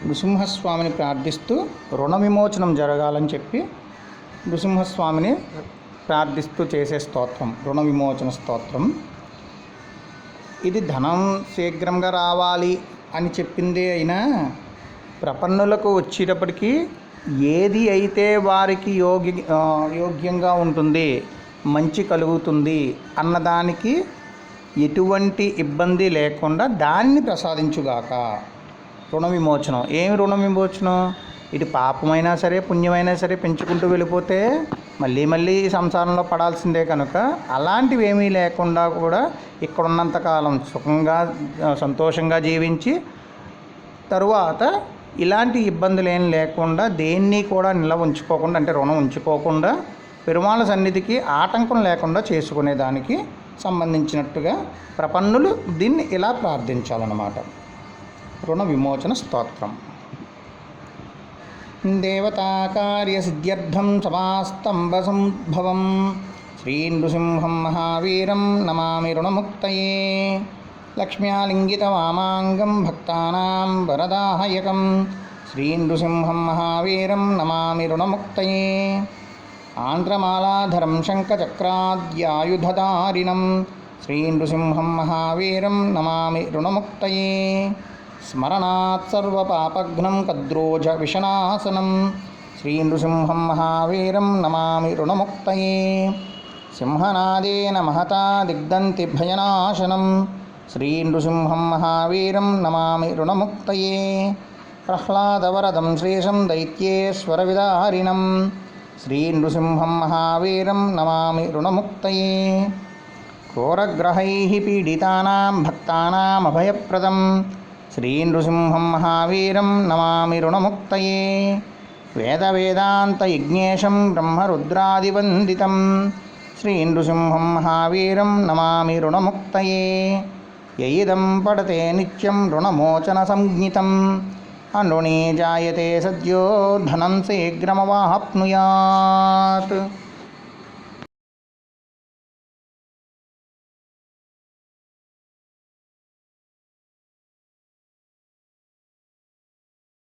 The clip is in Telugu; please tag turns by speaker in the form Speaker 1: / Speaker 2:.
Speaker 1: నృసింహస్వామిని ప్రార్థిస్తూ రుణ విమోచనం జరగాలని చెప్పి నృసింహస్వామిని ప్రార్థిస్తూ చేసే స్తోత్రం రుణ విమోచన స్తోత్రం. ఇది ధనం శీఘ్రంగా రావాలి అని చెప్పిందే అయినా ప్రపన్నులకు వచ్చేటప్పటికి ఏది అయితే వారికి యోగ్యంగా ఉంటుంది, మంచి కలుగుతుంది అన్నదానికి ఎటువంటి ఇబ్బంది లేకుండా దాన్ని ప్రసాదించుగాక. రుణ విమోచనం. ఏమి రుణ విమోచనం? ఇటు పాపమైనా సరే పుణ్యమైనా సరే పెంచుకుంటూ వెళ్ళిపోతే మళ్ళీ మళ్ళీ సంసారంలో పడాల్సిందే కనుక అలాంటివి ఏమీ లేకుండా కూడా ఇక్కడ ఉన్నంతకాలం సుఖంగా సంతోషంగా జీవించి తరువాత ఇలాంటి ఇబ్బందులు ఏం లేకుండా దేన్ని కూడా నిల్వ ఉంచుకోకుండా, అంటే రుణం ఉంచుకోకుండా పెరుమాళ సన్నిధికి ఆటంకం లేకుండా చేసుకునేదానికి సంబంధించినట్టుగా ప్రపన్నులు దీన్ని ఇలా ప్రార్థించాలన్నమాట. రుణ విమోచన స్తోత్రం. దేవతాకార్యసిద్ధ్యర్థం సమాస్తంభ సంభవం శ్రీనృసింహం మహావీరం నమామి రుణముక్తయే. లక్ష్మ్యాలింగితవామాంగం భక్తానాం వరదాహయకం శ్రీనృసింహం మహావీరం నమామి రుణముక్తయే. ఆంధ్రమాలాధరం శంఖచక్రాద్యాయుధధారిణం శ్రీనృసింహం మహావీరం నమామి రుణముక్తయే. స్మరణాత్ సర్వపాపఘ్నం కద్రోజ విషనాశనం శ్రీనృసింహం మహావీరం నమామి రుణముక్తయే. సింహనాదేన మహతా దిగ్దంతి భయనాశనం శ్రీనృసింహం మహావీరం నమామి రుణముక్తయే. ప్రహ్లాదవరదం శ్రీశం దైత్యేశ్వరవిదారిణం శ్రీనృసింహం మహావీరం నమామి రుణముక్తయే. క్రూరగ్రహైః పీడితానాం భక్తానామభయప్రదం శ్రీనృసింహం మహావీరం నమామి రుణముక్తయే. వేదవేదాంతయజ్ఞేశం బ్రహ్మరుద్రాదివందితం శ్రీనృసింహం మహావీరం నమామి రుణముక్తయే. యయిదం పఠతే నిత్యం రుణమోచన సంజ్ఞితం అనృణే జాయతే సద్యో ధనం శీఘ్రమవాప్నుయాత్.